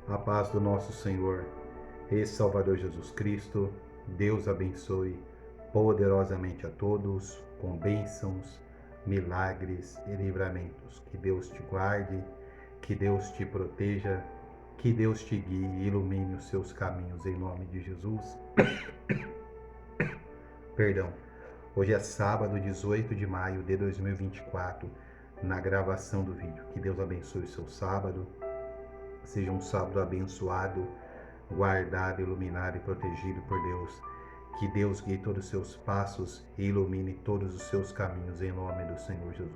A paz do nosso Senhor e Salvador Jesus Cristo, Deus abençoe poderosamente a todos, com bênçãos, milagres e livramentos. Que Deus te guarde, que Deus te proteja, que Deus te guie e ilumine os seus caminhos em nome de Jesus. Perdão. Hoje é sábado, 18 de maio de 2024, na gravação do vídeo. Que Deus abençoe o seu sábado. Seja um sábado abençoado, guardado, iluminado e protegido por Deus. Que Deus guie todos os seus passos e ilumine todos os seus caminhos em nome do Senhor Jesus.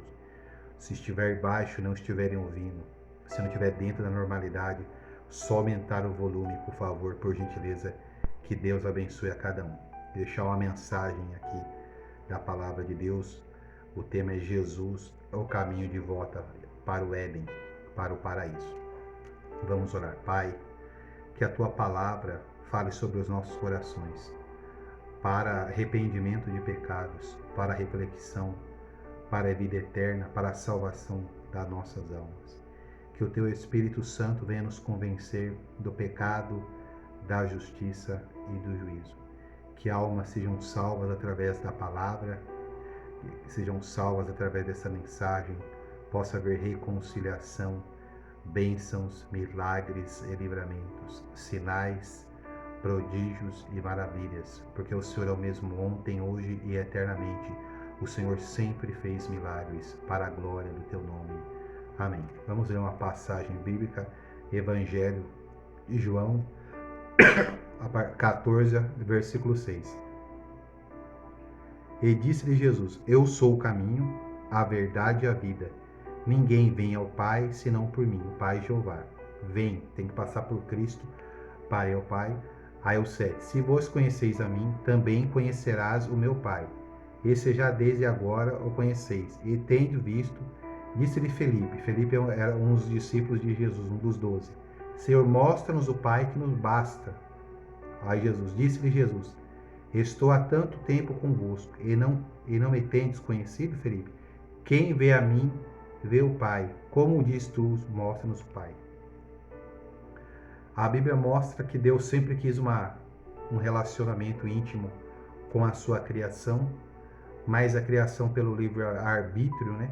Se estiver baixo e não estiverem ouvindo, se não estiver dentro da normalidade, só aumentar o volume, por favor, por gentileza. Que Deus abençoe a cada um. Deixar uma mensagem aqui da palavra de Deus. O tema é Jesus, o caminho de volta para o Éden, para o paraíso. Vamos orar. Pai, que a Tua palavra fale sobre os nossos corações, para arrependimento de pecados, para reflexão, para a vida eterna, para a salvação das nossas almas. Que o Teu Espírito Santo venha nos convencer do pecado, da justiça e do juízo. Que almas sejam salvas através da palavra, sejam salvas através dessa mensagem, possa haver reconciliação, bênçãos, milagres e livramentos, sinais, prodígios e maravilhas, porque o Senhor é o mesmo ontem, hoje e eternamente. O Senhor sempre fez milagres para a glória do Teu nome. Amém. Vamos ler uma passagem bíblica, Evangelho de João, 14, versículo 6. E disse-lhe Jesus: Eu sou o caminho, a verdade e a vida. Ninguém vem ao Pai senão por mim, o Pai Jeová. Vem, tem que passar por Cristo, Pai é o Pai. Aí o 7. Se vós conheceis a mim, também conhecerás o meu Pai. Esse já desde agora o conheceis. E tendo visto, disse-lhe Felipe. Felipe era um dos discípulos de Jesus, um dos 12. Senhor, mostra-nos o Pai que nos basta. Aí disse-lhe Jesus: Estou há tanto tempo convosco, e não me tendes conhecido, Felipe? Quem vê a mim, vê o Pai. Como diz tu, mostra-nos o Pai. A Bíblia mostra que Deus sempre quis um relacionamento íntimo com a sua criação, mas a criação pelo livre-arbítrio, né,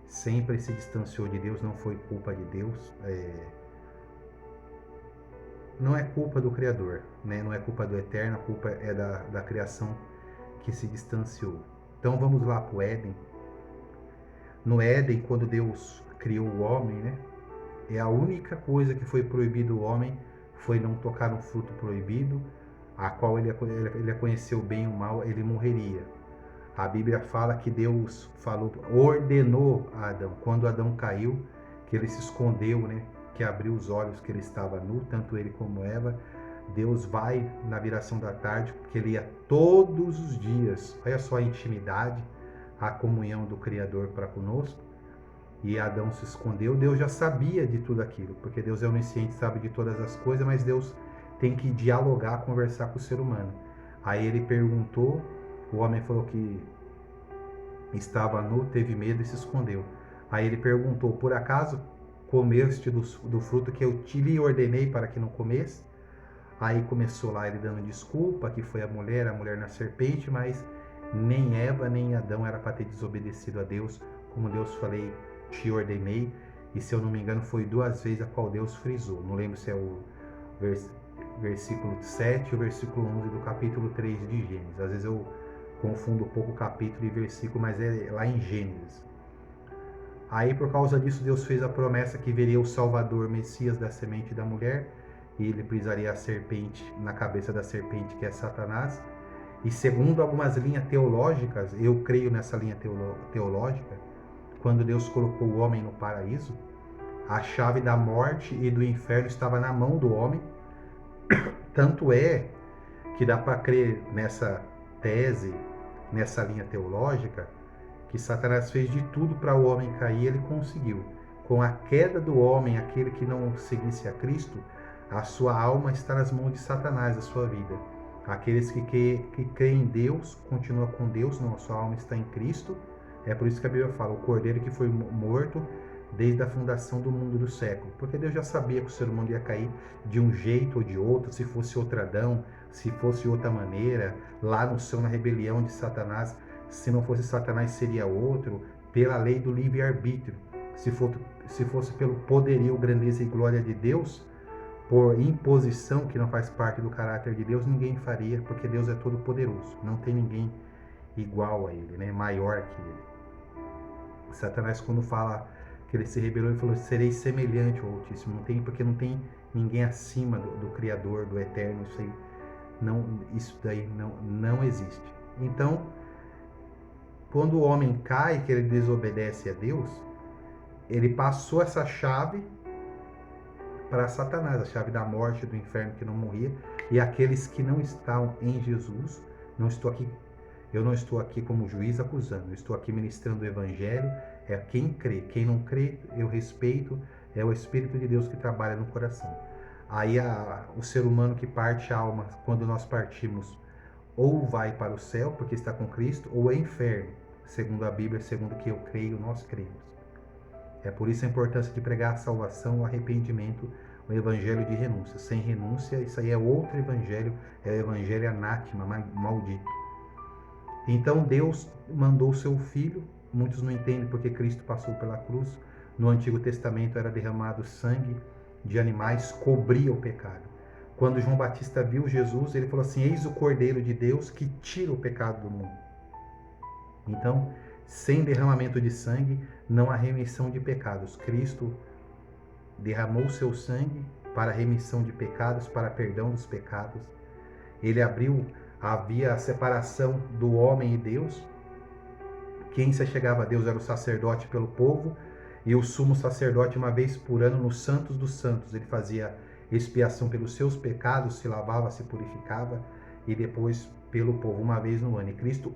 sempre se distanciou de Deus, não foi culpa de Deus, não é culpa do Criador, né, não é culpa do Eterno, a culpa é da criação que se distanciou. Então vamos lá para o Éden. No Éden, quando Deus criou o homem, né, a única coisa que foi proibido ao homem foi não tocar no fruto proibido, a qual ele conheceu bem e o mal, ele morreria. A Bíblia fala que Deus ordenou a Adão, quando Adão caiu, que ele se escondeu, né, que abriu os olhos, que ele estava nu, tanto ele como Eva. Deus vai na viração da tarde, porque ele ia todos os dias. Olha só a intimidade, a comunhão do Criador para conosco. E Adão se escondeu. Deus já sabia de tudo aquilo, porque Deus é onisciente, sabe de todas as coisas, mas Deus tem que dialogar, conversar com o ser humano. Aí ele perguntou, o homem falou que estava nu, teve medo e se escondeu. Aí ele perguntou: por acaso comeste do fruto que eu te lhe ordenei para que não comesse? Aí começou lá ele dando desculpa, que foi a mulher na serpente, mas nem Eva nem Adão era para ter desobedecido a Deus, como Deus falei, te ordenei. E se eu não me engano foi 2 vezes a qual Deus frisou. Não lembro se é o versículo 7 ou o versículo 11 do capítulo 3 de Gênesis. Às vezes eu confundo um pouco o capítulo e versículo, mas é lá em Gênesis. Aí por causa disso Deus fez a promessa que viria o Salvador, Messias da semente da mulher, e ele pisaria a serpente, na cabeça da serpente, que é Satanás. E segundo algumas linhas teológicas, eu creio nessa linha teológica, quando Deus colocou o homem no paraíso, a chave da morte e do inferno estava na mão do homem. Tanto é que dá para crer nessa tese, nessa linha teológica, que Satanás fez de tudo para o homem cair, ele conseguiu. Com a queda do homem, aquele que não seguisse a Cristo, a sua alma está nas mãos de Satanás, a sua vida. Aqueles que creem em Deus, continuam com Deus, não, a sua alma está em Cristo. É por isso que a Bíblia fala: o cordeiro que foi morto desde a fundação do mundo do século, porque Deus já sabia que o ser humano ia cair de um jeito ou de outro, se fosse outro Adão, se fosse outra maneira, lá no céu, na rebelião de Satanás, se não fosse Satanás seria outro, pela lei do livre-arbítrio. Se fosse pelo poderio, grandeza e glória de Deus, por imposição que não faz parte do caráter de Deus, ninguém faria, porque Deus é todo poderoso, não tem ninguém igual a ele, né? Maior que ele. Satanás, quando fala que ele se rebelou, ele falou: serei semelhante ao Altíssimo. Não tem, porque não tem ninguém acima do Criador, do Eterno. Isso daí não existe. Então, quando o homem cai, que ele desobedece a Deus, ele passou essa chave para Satanás, a chave da morte, do inferno que não morria, e aqueles que não estão em Jesus. Eu não estou aqui como juiz acusando, eu estou aqui ministrando o evangelho. É quem crê, quem não crê, eu respeito, é o Espírito de Deus que trabalha no coração. Aí o ser humano que parte a alma, quando nós partimos, ou vai para o céu, porque está com Cristo, ou é inferno, segundo a Bíblia, segundo o que eu creio, nós cremos. É por isso a importância de pregar a salvação, o arrependimento, o evangelho de renúncia. Sem renúncia, isso aí é outro evangelho, é o evangelho anátema, maldito. Então Deus mandou o seu Filho, muitos não entendem porque Cristo passou pela cruz. No Antigo Testamento era derramado sangue de animais, cobria o pecado. Quando João Batista viu Jesus, ele falou assim: eis o Cordeiro de Deus que tira o pecado do mundo. Então, sem derramamento de sangue, não há remissão de pecados. Cristo derramou o seu sangue para a remissão de pecados, para perdão dos pecados. Ele havia a separação do homem e Deus. Quem se chegava a Deus era o sacerdote pelo povo, e o sumo sacerdote, uma vez por ano, no Santos dos Santos, ele fazia expiação pelos seus pecados, se lavava, se purificava, e depois pelo povo, uma vez no ano. E Cristo,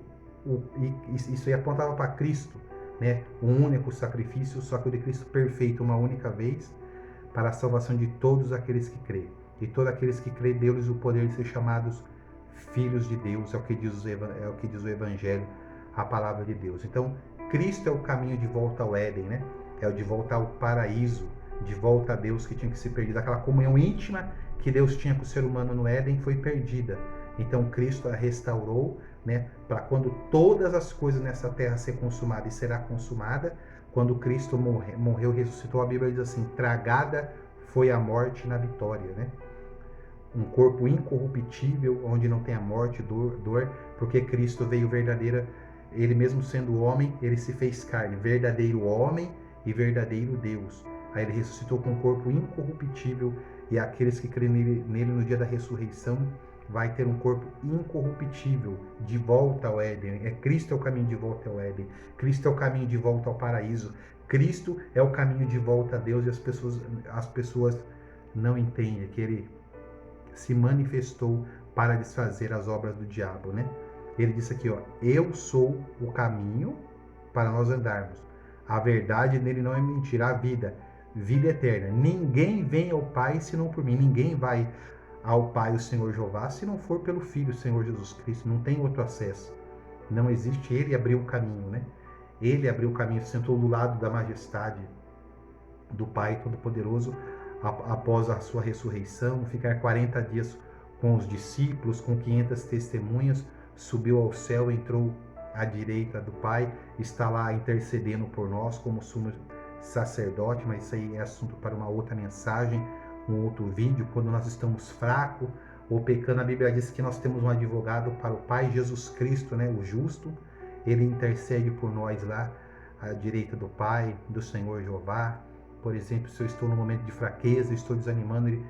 isso aí apontava para Cristo, né? Um único sacrifício, só que o de Cristo perfeito, uma única vez, para a salvação de todos aqueles que creem. E todos aqueles que creem, deu-lhes o poder de ser chamados filhos de Deus, é o que diz o Evangelho, a palavra de Deus. Então, Cristo é o caminho de volta ao Éden, né? É o de volta ao paraíso, de volta a Deus, que tinha que ser perdido. Aquela comunhão íntima que Deus tinha com o ser humano no Éden foi perdida. Então, Cristo a restaurou, né? Para quando todas as coisas nessa terra ser consumada, e será consumada, quando Cristo morreu, ressuscitou, a Bíblia diz assim: tragada foi a morte na vitória, né? Um corpo incorruptível, onde não tem a morte, dor, porque Cristo veio verdadeira, ele mesmo sendo homem, ele se fez carne, verdadeiro homem e verdadeiro Deus. Aí ele ressuscitou com um corpo incorruptível, e aqueles que creem nele no dia da ressurreição vai ter um corpo incorruptível, de volta ao Éden. Cristo é o caminho de volta ao Éden. Cristo é o caminho de volta ao paraíso. Cristo é o caminho de volta a Deus, e as pessoas não entendem que ele se manifestou para desfazer as obras do diabo, né? Ele disse aqui, ó: eu sou o caminho para nós andarmos. A verdade nele não é mentira, a vida eterna. Ninguém vem ao Pai senão por mim. Ninguém vai ao Pai, o Senhor Jeová, se não for pelo Filho, o Senhor Jesus Cristo. Não tem outro acesso. Não existe. Ele abriu o caminho, né? Ele abriu o caminho, sentou do lado da majestade do Pai Todo-Poderoso após a sua ressurreição, ficar 40 dias com os discípulos, com 500 testemunhas, subiu ao céu, entrou à direita do Pai, está lá intercedendo por nós como sumo sacerdote, mas isso aí é assunto para uma outra mensagem, um outro vídeo. Quando nós estamos fracos ou pecando, a Bíblia diz que nós temos um advogado para o Pai, Jesus Cristo, né, o justo. Ele intercede por nós lá à direita do Pai, do Senhor Jeová. Por exemplo, se eu estou num momento de fraqueza, estou desanimando, ele: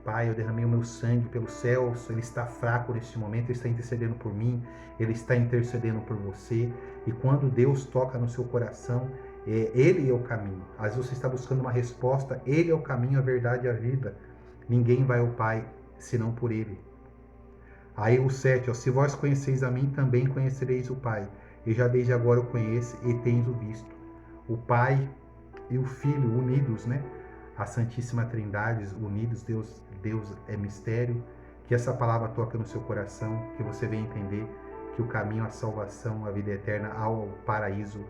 Pai, eu derramei o meu sangue pelos céus. Ele está fraco neste momento, ele está intercedendo por mim, ele está intercedendo por você. E quando Deus toca no seu coração, ele é o caminho. Às vezes você está buscando uma resposta, ele é o caminho, a verdade e a vida. Ninguém vai ao Pai senão por ele. Aí o 7, ó: se vós conheceis a mim, também conhecereis o Pai. E já desde agora o conheço e tens o visto. O Pai e o Filho unidos, né? A Santíssima Trindade unidos. Deus é mistério. Que essa palavra toque no seu coração, que você venha entender que o caminho à salvação, à vida eterna, ao paraíso,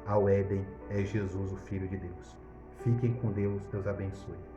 ao Éden, é Jesus, o Filho de Deus. Fiquem com Deus. Deus abençoe.